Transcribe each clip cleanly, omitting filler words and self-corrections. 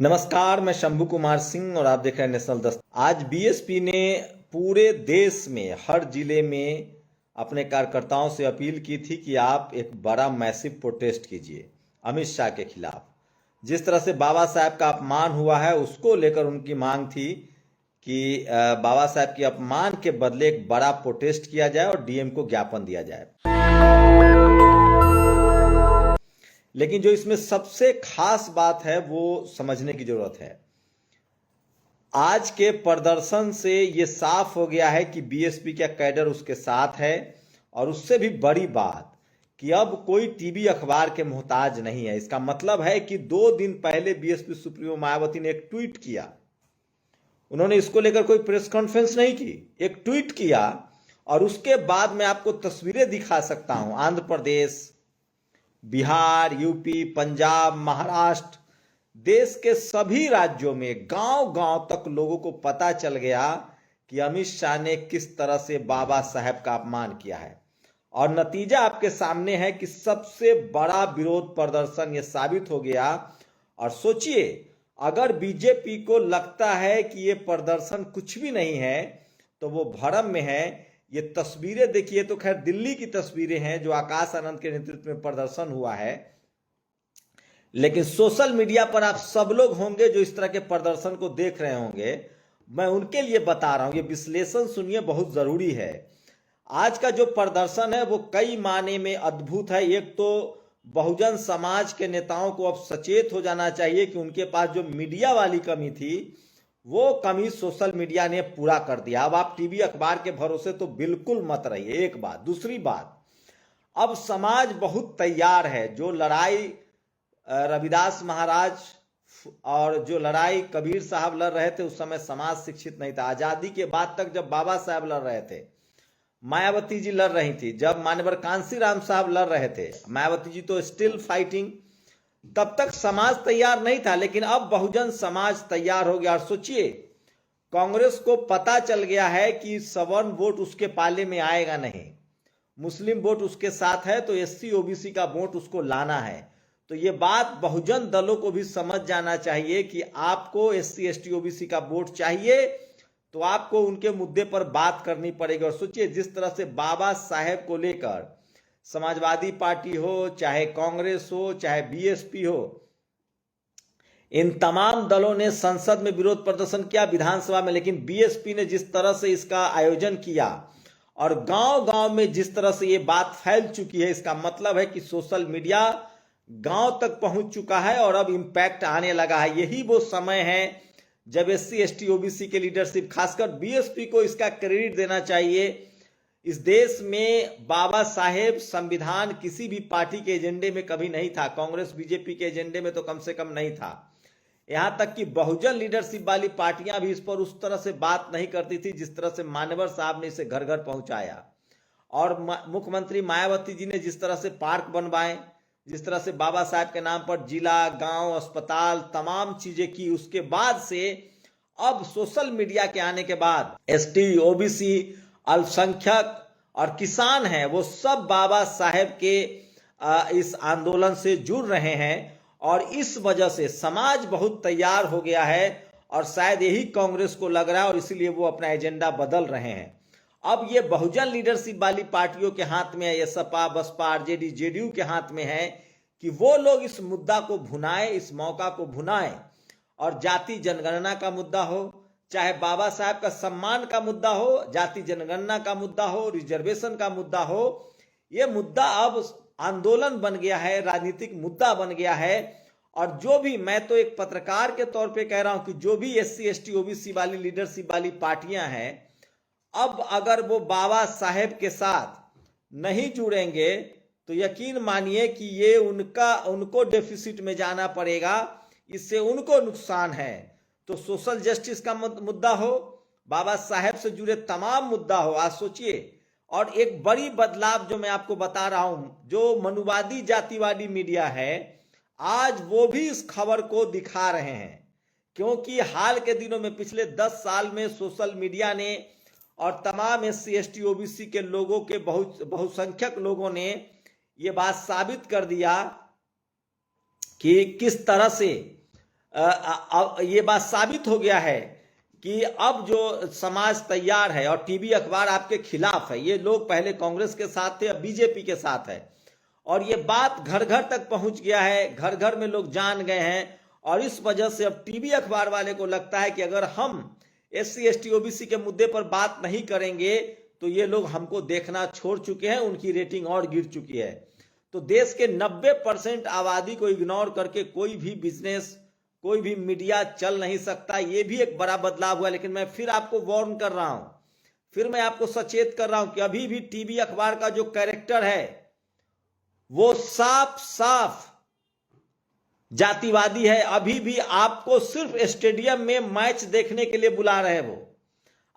नमस्कार, मैं शंभू कुमार सिंह और आप देख रहे हैं नेशनल दस्त। आज बीएसपी ने पूरे देश में हर जिले में अपने कार्यकर्ताओं से अपील की थी कि आप एक बड़ा मैसिव प्रोटेस्ट कीजिए अमित शाह के खिलाफ। जिस तरह से बाबा साहब का अपमान हुआ है उसको लेकर उनकी मांग थी कि बाबा साहब के अपमान के बदले एक बड़ा प्रोटेस्ट किया जाए और डीएम को ज्ञापन दिया जाए। लेकिन जो इसमें सबसे खास बात है वो समझने की जरूरत है। आज के प्रदर्शन से ये साफ हो गया है कि बीएसपी का कैडर उसके साथ है, और उससे भी बड़ी बात कि अब कोई टीवी अखबार के मोहताज नहीं है। इसका मतलब है कि 2 दिन पहले बीएसपी सुप्रीमो मायावती ने एक ट्वीट किया। उन्होंने इसको लेकर कोई प्रेस कॉन्फ्रेंस नहीं की, एक ट्वीट किया, और उसके बाद मैं आपको तस्वीरें दिखा सकता हूं। आंध्र प्रदेश, बिहार, यूपी, पंजाब, महाराष्ट्र, देश के सभी राज्यों में गांव गांव तक लोगों को पता चल गया कि अमित शाह ने किस तरह से बाबा साहब का अपमान किया है। और नतीजा आपके सामने है कि सबसे बड़ा विरोध प्रदर्शन यह साबित हो गया। और सोचिए, अगर बीजेपी को लगता है कि यह प्रदर्शन कुछ भी नहीं है तो वो भ्रम में है। ये तस्वीरें देखिए, तो खैर दिल्ली की तस्वीरें हैं जो आकाश आनंद के नेतृत्व में प्रदर्शन हुआ है, लेकिन सोशल मीडिया पर आप सब लोग होंगे जो इस तरह के प्रदर्शन को देख रहे होंगे। मैं उनके लिए बता रहा हूं, ये विश्लेषण सुनिए, बहुत जरूरी है। आज का जो प्रदर्शन है वो कई मायने में अद्भुत है। एक तो बहुजन समाज के नेताओं को अब सचेत हो जाना चाहिए कि उनके पास जो मीडिया वाली कमी थी वो कमी सोशल मीडिया ने पूरा कर दिया। अब आप टीवी अखबार के भरोसे तो बिल्कुल मत रहिए, एक बात। दूसरी बात, अब समाज बहुत तैयार है। जो लड़ाई रविदास महाराज और जो लड़ाई कबीर साहब लड़ रहे थे उस समय समाज शिक्षित नहीं था। आजादी के बाद तक जब बाबा साहब लड़ रहे थे, मायावती जी लड़ रही थी, जब मान्यवर कांसीराम साहब लड़ रहे थे, मायावती जी तो स्टिल फाइटिंग, तब तक समाज तैयार नहीं था। लेकिन अब बहुजन समाज तैयार हो गया। और सोचिए, कांग्रेस को पता चल गया है कि सवर्ण वोट उसके पाले में आएगा नहीं, मुस्लिम वोट उसके साथ है, तो एससी ओबीसी का वोट उसको लाना है। तो ये बात बहुजन दलों को भी समझ जाना चाहिए कि आपको एससी एसटी ओबीसी का वोट चाहिए तो आपको उनके मुद्दे पर बात करनी पड़ेगी। और सोचिए, जिस तरह से बाबा साहेब को लेकर समाजवादी पार्टी हो, चाहे कांग्रेस हो, चाहे बीएसपी हो, इन तमाम दलों ने संसद में विरोध प्रदर्शन किया, विधानसभा में, लेकिन बीएसपी ने जिस तरह से इसका आयोजन किया और गांव गांव में जिस तरह से ये बात फैल चुकी है, इसका मतलब है कि सोशल मीडिया गांव तक पहुंच चुका है और अब इंपैक्ट आने लगा है। यही वो समय है जब एससी एसटी ओबीसी के लीडरशिप, खासकर बीएसपी को इसका क्रेडिट देना चाहिए। इस देश में बाबा साहेब संविधान किसी भी पार्टी के एजेंडे में कभी नहीं था, कांग्रेस बीजेपी के एजेंडे में तो कम से कम नहीं था। यहां तक कि बहुजन लीडरशिप वाली पार्टियां भी इस पर उस तरह से बात नहीं करती थी जिस तरह से मान्यवर साहब ने इसे घर घर पहुंचाया। और मुख्यमंत्री मायावती जी ने जिस तरह से पार्क बनवाए, जिस तरह से बाबा साहब के नाम पर जिला, गांव, अस्पताल, तमाम चीजें की, उसके बाद से अब सोशल मीडिया के आने के बाद एसटी ओबीसी, अल्पसंख्यक और किसान हैं, वो सब बाबा साहेब के इस आंदोलन से जुड़ रहे हैं। और इस वजह से समाज बहुत तैयार हो गया है और शायद यही कांग्रेस को लग रहा है और इसीलिए वो अपना एजेंडा बदल रहे हैं। अब ये बहुजन लीडरशिप वाली पार्टियों के हाथ में है, ये सपा, बसपा, आरजेडी, जेडीयू के हाथ में है कि वो लोग इस मुद्दा को भुनाएं, इस मौका को भुनाएं। और जाति जनगणना का मुद्दा हो, चाहे बाबा साहब का सम्मान का मुद्दा हो, जाति जनगणना का मुद्दा हो, रिजर्वेशन का मुद्दा हो, ये मुद्दा अब आंदोलन बन गया है, राजनीतिक मुद्दा बन गया है। और जो भी, मैं तो एक पत्रकार के तौर पे कह रहा हूं कि जो भी एससी एसटी ओबीसी वाली लीडरशिप वाली पार्टियां हैं, अब अगर वो बाबा साहेब के साथ नहीं जुड़ेंगे तो यकीन मानिए कि ये उनको डेफिसिट में जाना पड़ेगा, इससे उनको नुकसान है। तो सोशल जस्टिस का मुद्दा हो, बाबा साहेब से जुड़े तमाम मुद्दा हो, आज सोचिए। और एक बड़ी बदलाव जो मैं आपको बता रहा हूं, जो मनुवादी जातिवादी मीडिया है, आज वो भी इस खबर को दिखा रहे हैं। क्योंकि हाल के दिनों में, पिछले 10 साल में सोशल मीडिया ने और तमाम एससी एसटी ओबीसी के लोगों के बहुसंख्यक लोगों ने ये बात साबित कर दिया कि किस तरह से ये बात साबित हो गया है कि अब जो समाज तैयार है और टीवी अखबार आपके खिलाफ है। ये लोग पहले कांग्रेस के साथ थे, अब बीजेपी के साथ है, और ये बात घर घर तक पहुंच गया है, घर घर में लोग जान गए हैं। और इस वजह से अब टीवी अखबार वाले को लगता है कि अगर हम SC ST OBC के मुद्दे पर बात नहीं करेंगे तो ये लोग हमको देखना छोड़ चुके हैं, उनकी रेटिंग और गिर चुकी है। तो देश के 90% आबादी को इग्नोर करके कोई भी बिजनेस, कोई भी मीडिया चल नहीं सकता। ये भी एक बड़ा बदलाव हुआ। लेकिन मैं फिर आपको वार्न कर रहा हूं, फिर मैं आपको सचेत कर रहा हूं कि अभी भी टीवी अखबार का जो कैरेक्टर है वो साफ साफ जातिवादी है। अभी भी आपको सिर्फ स्टेडियम में मैच देखने के लिए बुला रहे हैं, वो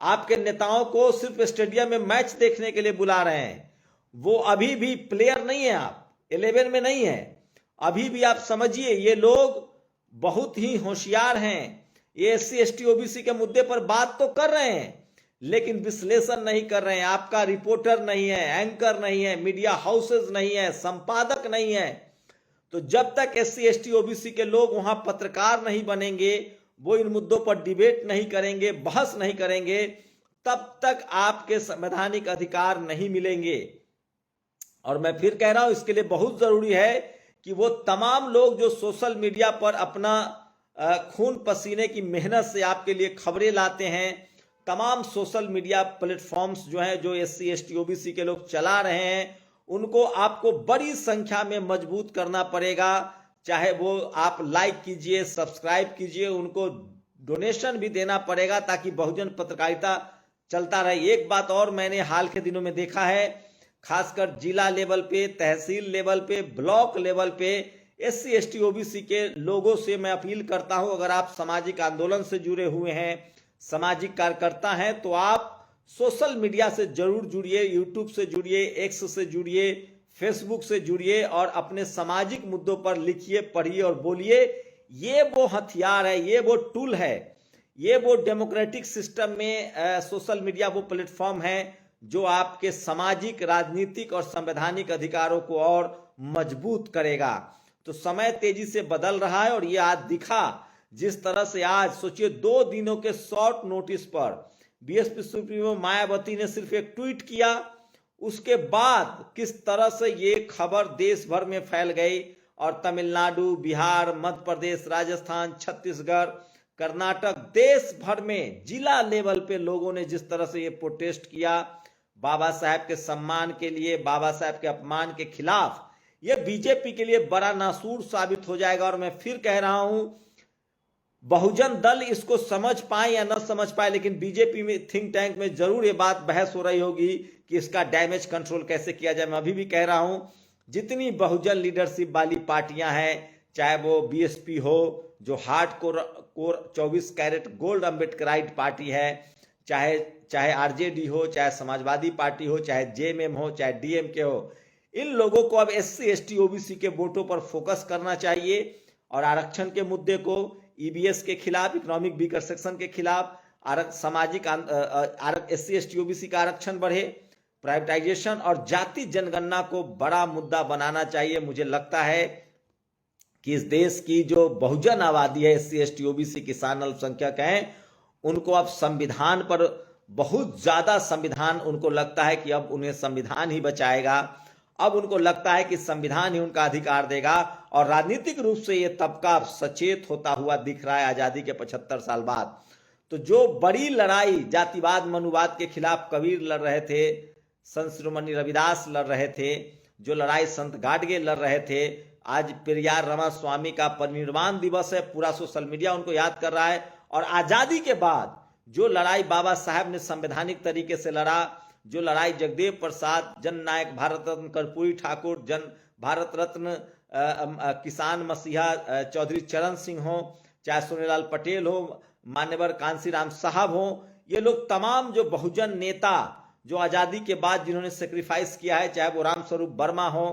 आपके नेताओं को सिर्फ स्टेडियम में मैच देखने के लिए बुला रहे हैं। वो अभी भी प्लेयर नहीं है, आप 11 में नहीं है। अभी भी आप समझिए, ये लोग बहुत ही होशियार हैं। ये SC ST OBC के मुद्दे पर बात तो कर रहे हैं लेकिन विश्लेषण नहीं कर रहे हैं। आपका रिपोर्टर नहीं है, एंकर नहीं है, मीडिया हाउसेज नहीं है, संपादक नहीं है। तो जब तक SC ST OBC के लोग वहां पत्रकार नहीं बनेंगे, वो इन मुद्दों पर डिबेट नहीं करेंगे, बहस नहीं करेंगे, तब तक आपके संवैधानिक अधिकार नहीं मिलेंगे। और मैं फिर कह रहा हूं, इसके लिए बहुत जरूरी है कि वो तमाम लोग जो सोशल मीडिया पर अपना खून पसीने की मेहनत से आपके लिए खबरें लाते हैं, तमाम सोशल मीडिया प्लेटफॉर्म्स जो हैं, जो SC ST OBC के लोग चला रहे हैं, उनको आपको बड़ी संख्या में मजबूत करना पड़ेगा। चाहे वो आप लाइक कीजिए, सब्सक्राइब कीजिए, उनको डोनेशन भी देना पड़ेगा ताकि बहुजन पत्रकारिता चलता रहे। एक बात और मैंने हाल के दिनों में देखा है, खासकर जिला लेवल पे, तहसील लेवल पे, ब्लॉक लेवल पे SC ST OBC के लोगों से मैं अपील करता हूं, अगर आप सामाजिक आंदोलन से जुड़े हुए हैं, सामाजिक कार्यकर्ता हैं, तो आप सोशल मीडिया से जरूर जुड़िए, यूट्यूब से जुड़िए, X से जुड़िए, फेसबुक से जुड़िए और अपने सामाजिक मुद्दों पर लिखिए, पढ़िए और बोलिए। ये वो हथियार है, ये वो टूल है, ये वो डेमोक्रेटिक सिस्टम में सोशल मीडिया वो प्लेटफॉर्म है जो आपके सामाजिक, राजनीतिक और संवैधानिक अधिकारों को और मजबूत करेगा। तो समय तेजी से बदल रहा है और ये आज दिखा, जिस तरह से आज सोचिए 2 दिनों के शॉर्ट नोटिस पर BSP सुप्रीमो मायावती ने सिर्फ एक ट्वीट किया, उसके बाद किस तरह से ये खबर देश भर में फैल गई और तमिलनाडु, बिहार, मध्य प्रदेश, राजस्थान, छत्तीसगढ़, कर्नाटक, देश भर में जिला लेवल पे लोगों ने जिस तरह से ये प्रोटेस्ट किया बाबा साहब के सम्मान के लिए, बाबा साहब के अपमान के खिलाफ, ये बीजेपी के लिए बड़ा नासूर साबित हो जाएगा। और मैं फिर कह रहा हूं, बहुजन दल इसको समझ पाए या न समझ पाए, लेकिन बीजेपी में थिंक टैंक में जरूर ये बात बहस हो रही होगी कि इसका डैमेज कंट्रोल कैसे किया जाए। मैं अभी भी कह रहा हूं, जितनी बहुजन लीडरशिप वाली पार्टियां हैं, चाहे वो BSP हो जो hard core 24 carat gold Ambedkarite party है, चाहे RJD हो, चाहे समाजवादी पार्टी हो, चाहे JMM हो, चाहे DMK हो, इन लोगों को अब SC ST OBC के वोटों पर फोकस करना चाहिए और आरक्षण के मुद्दे को, EBS के खिलाफ, इकोनॉमिक वीकर सेक्शन के खिलाफ, सामाजिक SC ST OBC का आरक्षण बढ़े, प्राइवेटाइजेशन और जाति जनगणना को बड़ा मुद्दा बनाना चाहिए। मुझे लगता है कि इस देश की जो बहुजन आबादी है, SC ST OBC, किसान, अल्पसंख्यक हैं, उनको अब संविधान पर बहुत ज्यादा, संविधान उनको लगता है कि अब उन्हें संविधान ही बचाएगा, अब उनको लगता है कि संविधान ही उनका अधिकार देगा। और राजनीतिक रूप से ये तबका सचेत होता हुआ दिख रहा है आजादी के 75 साल बाद। तो जो बड़ी लड़ाई जातिवाद, मनुवाद के खिलाफ कबीर लड़ रहे थे, संत शिरोमणि रविदास लड़ रहे थे, जो लड़ाई संत गाडगे लड़ रहे थे, आज पेरियार रामास्वामी का परिनिर्वाण दिवस है, पूरा सोशल मीडिया उनको याद कर रहा है। और आजादी के बाद जो लड़ाई बाबा साहब ने संवैधानिक तरीके से लड़ा, जो लड़ाई जगदेव प्रसाद, जननायक भारत रत्न कर्पूरी ठाकुर, जन भारत रत्न किसान मसीहा चौधरी चरण सिंह हो, चाहे सोनेलाल पटेल हो, मान्यवर कांसीराम साहब हो, ये लोग तमाम जो बहुजन नेता जो आजादी के बाद जिन्होंने सेक्रीफाइस किया है, चाहे वो राम स्वरूप वर्मा हो,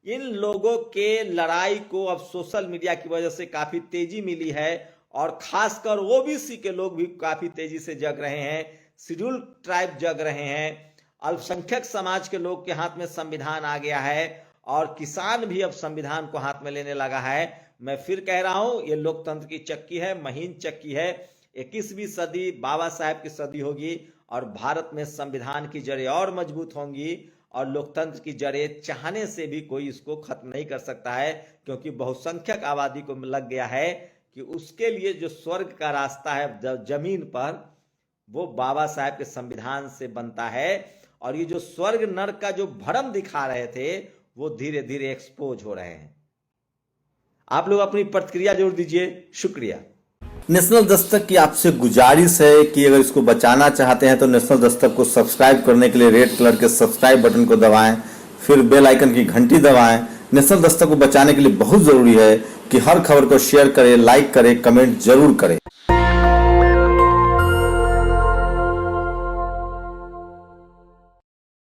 इन लोगों के लड़ाई को अब सोशल मीडिया की वजह से काफी तेजी मिली है और खासकर OBC के लोग भी काफी तेजी से जग रहे हैं, शेड्यूल ट्राइब जग रहे हैं, अल्पसंख्यक समाज के लोग के हाथ में संविधान आ गया है और किसान भी अब संविधान को हाथ में लेने लगा है। मैं फिर कह रहा हूं, ये लोकतंत्र की चक्की है, महीन चक्की है। 21वीं सदी बाबा साहेब की सदी होगी और भारत में संविधान की जड़ें और मजबूत होंगी और लोकतंत्र की जड़ें चाहने से भी कोई इसको खत्म नहीं कर सकता है, क्योंकि बहुसंख्यक आबादी को लग गया है कि उसके लिए जो स्वर्ग का रास्ता है जमीन पर, वो बाबा साहेब के संविधान से बनता है। और ये जो स्वर्ग नर्क का जो भ्रम दिखा रहे थे, वो धीरे धीरे एक्सपोज हो रहे हैं। आप लोग अपनी प्रतिक्रिया जरूर दीजिए। शुक्रिया। नेशनल दस्तक की आपसे गुजारिश है कि अगर इसको बचाना चाहते हैं तो नेशनल दस्तक को सब्सक्राइब करने के लिए रेड कलर के सब्सक्राइब बटन को दबाएं, फिर बेल आइकन की घंटी दबाएं। नेशनल दस्तक को बचाने के लिए बहुत जरूरी है कि हर खबर को शेयर करें, लाइक करें, कमेंट जरूर करें।